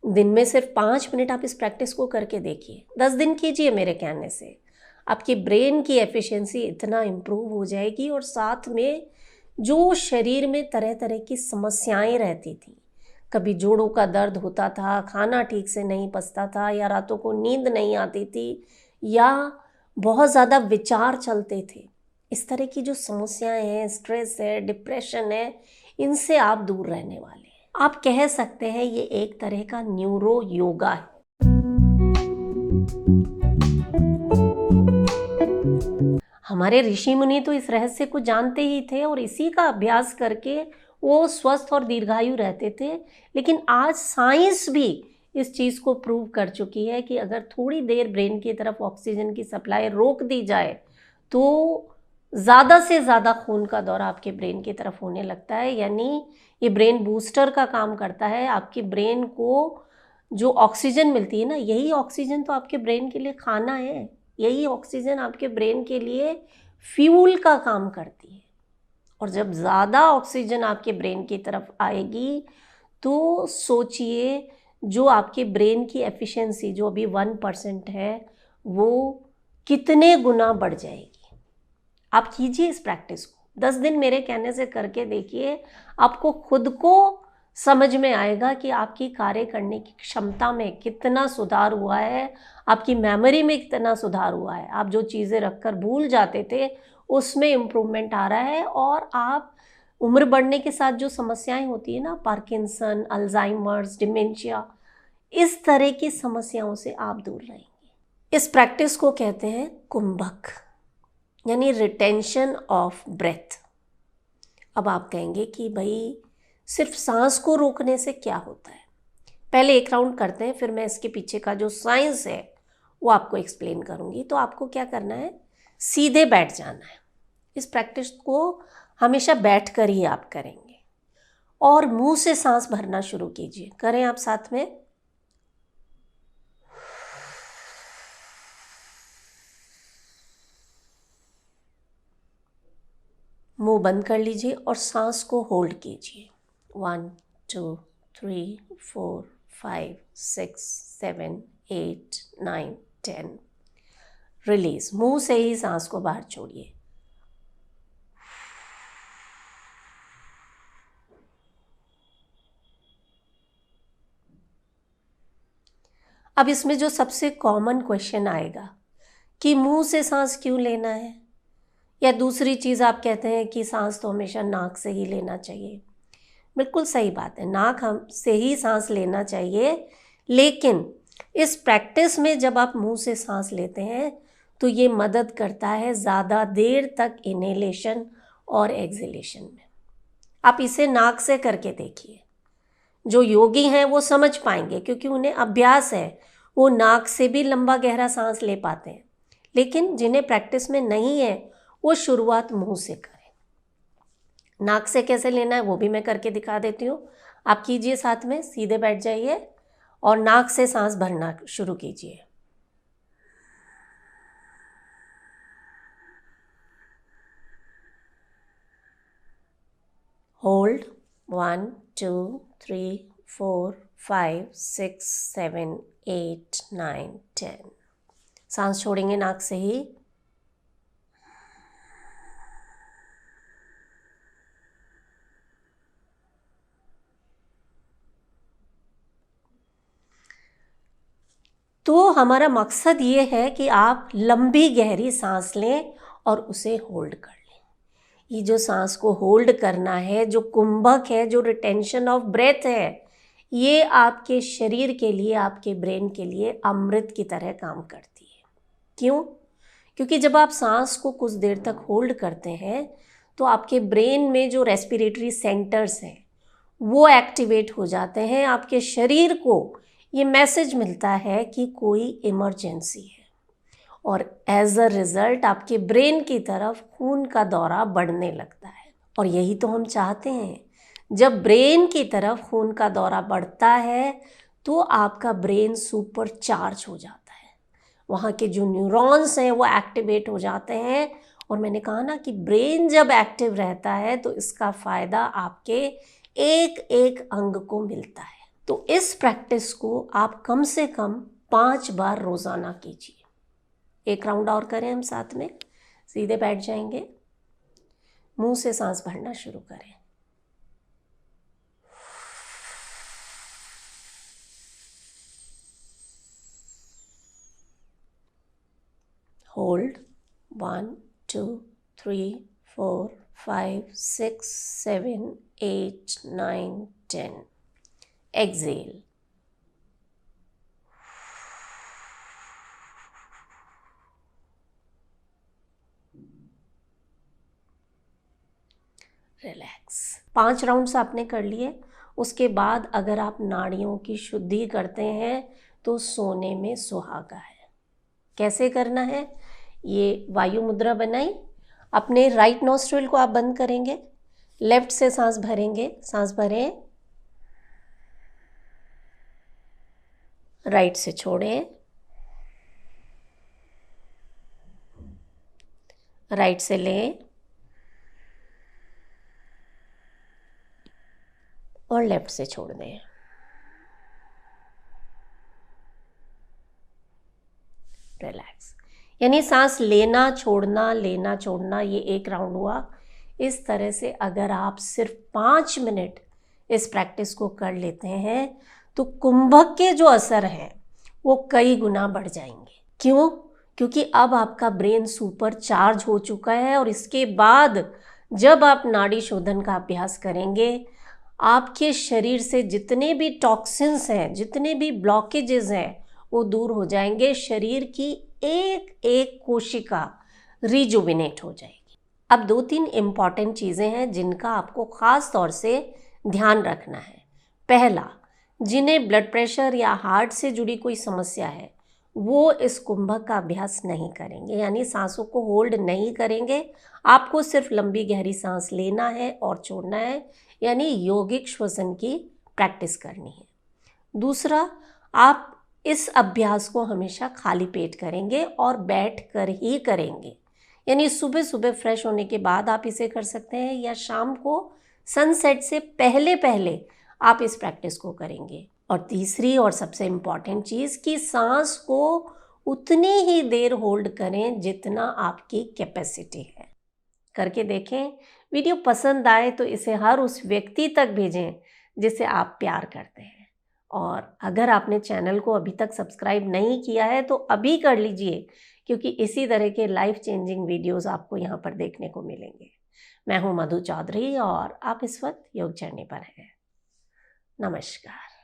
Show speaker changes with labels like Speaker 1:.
Speaker 1: दिन में सिर्फ 5 मिनट आप इस प्रैक्टिस को करके देखिए, 10 दिन कीजिए मेरे कहने से। आपकी ब्रेन की एफिशिएंसी इतना इम्प्रूव हो जाएगी और साथ में जो शरीर में तरह तरह की समस्याएं रहती थी, कभी जोड़ों का दर्द होता था, खाना ठीक से नहीं पचता था, या रातों को नींद नहीं आती थी, या बहुत ज़्यादा विचार चलते थे, इस तरह की जो समस्याएं हैं, स्ट्रेस है, डिप्रेशन है, इनसे आप दूर रहने वाले हैं। आप कह सकते हैं ये एक तरह का न्यूरो योगा है। हमारे ऋषि मुनि तो इस रहस्य को जानते ही थे और इसी का अभ्यास करके वो स्वस्थ और दीर्घायु रहते थे। लेकिन आज साइंस भी इस चीज़ को प्रूव कर चुकी है कि अगर थोड़ी देर ब्रेन की तरफ ऑक्सीजन की सप्लाई रोक दी जाए तो ज़्यादा से ज़्यादा खून का दौरा आपके ब्रेन की तरफ होने लगता है। यानी ये ब्रेन बूस्टर का काम करता है। आपके ब्रेन को जो ऑक्सीजन मिलती है ना, यही ऑक्सीजन तो आपके ब्रेन के लिए खाना है, यही ऑक्सीजन आपके ब्रेन के लिए फ्यूल का काम करती है। और जब ज़्यादा ऑक्सीजन आपके ब्रेन की तरफ आएगी तो सोचिए जो आपके ब्रेन की एफिशिएंसी जो अभी 1% है वो कितने गुना बढ़ जाएगी। आप कीजिए इस प्रैक्टिस को, 10 दिन मेरे कहने से करके देखिए, आपको खुद को समझ में आएगा कि आपकी कार्य करने की क्षमता में कितना सुधार हुआ है, आपकी मेमोरी में कितना सुधार हुआ है। आप जो चीज़ें रखकर भूल जाते थे उसमें इम्प्रूवमेंट आ रहा है, और आप उम्र बढ़ने के साथ जो समस्याएं होती है ना, पार्किंसन, अल्जाइमर्स, डिमेंशिया, इस तरह की समस्याओं से आप दूर रहेंगे। इस प्रैक्टिस को कहते हैं कुंभक, यानी रिटेंशन ऑफ ब्रेथ। अब आप कहेंगे कि भाई सिर्फ सांस को रोकने से क्या होता है। पहले एक राउंड करते हैं, फिर मैं इसके पीछे का जो साइंस है वो आपको एक्सप्लेन करूंगी। तो आपको क्या करना है, सीधे बैठ जाना है। इस प्रैक्टिस को हमेशा बैठ कर ही आप करेंगे और मुंह से सांस भरना शुरू कीजिए। करें आप साथ में। मुंह बंद कर लीजिए और सांस को होल्ड कीजिए। 1 2 3 4 5 6 7 8 9 10। रिलीज, मुंह से ही सांस को बाहर छोड़िए। अब इसमें जो सबसे कॉमन क्वेश्चन आएगा कि मुंह से सांस क्यों लेना है, या दूसरी चीज़ आप कहते हैं कि सांस तो हमेशा नाक से ही लेना चाहिए। बिल्कुल सही बात है, नाक हम से ही सांस लेना चाहिए, लेकिन इस प्रैक्टिस में जब आप मुंह से सांस लेते हैं तो ये मदद करता है ज़्यादा देर तक इनहेलेशन और एक्सहेलेशन में। आप इसे नाक से करके देखिए। जो योगी हैं वो समझ पाएंगे क्योंकि उन्हें अभ्यास है, वो नाक से भी लंबा गहरा सांस ले पाते हैं। लेकिन जिन्हें प्रैक्टिस में नहीं है वो शुरुआत मुंह से करें। नाक से कैसे लेना है वो भी मैं करके दिखा देती हूँ। आप कीजिए साथ में, सीधे बैठ जाइए और नाक से सांस भरना शुरू कीजिए। होल्ड 1 2 3 4 5 6 7 8 9 10। सांस छोड़ेंगे नाक से ही। तो हमारा मकसद ये है कि आप लंबी गहरी सांस लें और उसे होल्ड कर लें। ये जो सांस को होल्ड करना है, जो कुंभक है, जो रिटेंशन ऑफ ब्रेथ है, ये आपके शरीर के लिए, आपके ब्रेन के लिए अमृत की तरह काम करती है। क्यों? क्योंकि जब आप सांस को कुछ देर तक होल्ड करते हैं तो आपके ब्रेन में जो रेस्पिरेटरी सेंटर्स हैं वो एक्टिवेट हो जाते हैं। आपके शरीर को ये मैसेज मिलता है कि कोई इमरजेंसी है, और एज अ रिजल्ट आपके ब्रेन की तरफ खून का दौरा बढ़ने लगता है। और यही तो हम चाहते हैं। जब ब्रेन की तरफ खून का दौरा बढ़ता है तो आपका ब्रेन सुपर चार्ज हो जाता है, वहाँ के जो न्यूरॉन्स हैं वो एक्टिवेट हो जाते हैं। और मैंने कहा ना कि ब्रेन जब एक्टिव रहता है तो इसका फ़ायदा आपके एक एक अंग को मिलता है। तो इस प्रैक्टिस को आप कम से कम 5 बार रोज़ाना कीजिए। एक राउंड और करें हम साथ में। सीधे बैठ जाएंगे, मुंह से सांस भरना शुरू करें। होल्ड 1 2 3 4 5 6 7 8 9 10। एक्सेल। रिलैक्स। 5 राउंड्स आपने कर लिए। उसके बाद अगर आप नाड़ियों की शुद्धि करते हैं तो सोने में सुहागा है। कैसे करना है? ये वायु मुद्रा बनाई, अपने राइट नोस्ट्रिल को आप बंद करेंगे, लेफ्ट से सांस भरेंगे, सांस भरें, राइट से छोड़ें, राइट से लें और लेफ्ट से छोड़ दें। रिलैक्स। यानी सांस लेना छोड़ना, ये एक राउंड हुआ। इस तरह से अगर आप सिर्फ 5 मिनट इस प्रैक्टिस को कर लेते हैं तो कुंभक के जो असर हैं वो कई गुना बढ़ जाएंगे। क्यों? क्योंकि अब आपका ब्रेन सुपर चार्ज हो चुका है और इसके बाद जब आप नाड़ी शोधन का अभ्यास करेंगे, आपके शरीर से जितने भी टॉक्सिन्स हैं, जितने भी ब्लॉकेजेस हैं, वो दूर हो जाएंगे। शरीर की एक एक कोशिका रिजुविनेट हो जाएगी। अब 2-3 इम्पॉर्टेंट चीज़ें हैं जिनका आपको ख़ास तौर से ध्यान रखना है। पहला, जिन्हें ब्लड प्रेशर या हार्ट से जुड़ी कोई समस्या है वो इस कुंभक का अभ्यास नहीं करेंगे, यानी सांसों को होल्ड नहीं करेंगे। आपको सिर्फ लंबी गहरी सांस लेना है और छोड़ना है, यानी यौगिक श्वसन की प्रैक्टिस करनी है। दूसरा, आप इस अभ्यास को हमेशा खाली पेट करेंगे और बैठ कर ही करेंगे, यानी सुबह सुबह फ्रेश होने के बाद आप इसे कर सकते हैं या शाम को सनसेट से पहले पहले आप इस प्रैक्टिस को करेंगे। और तीसरी और सबसे इम्पॉर्टेंट चीज़ कि सांस को उतनी ही देर होल्ड करें जितना आपकी कैपेसिटी है। करके देखें। वीडियो पसंद आए तो इसे हर उस व्यक्ति तक भेजें जिसे आप प्यार करते हैं। और अगर आपने चैनल को अभी तक सब्सक्राइब नहीं किया है तो अभी कर लीजिए, क्योंकि इसी तरह के लाइफ चेंजिंग वीडियोस आपको यहाँ पर देखने को मिलेंगे। मैं हूँ मधु चौधरी और आप इस वक्त योग जर्नी पर हैं। नमस्कार।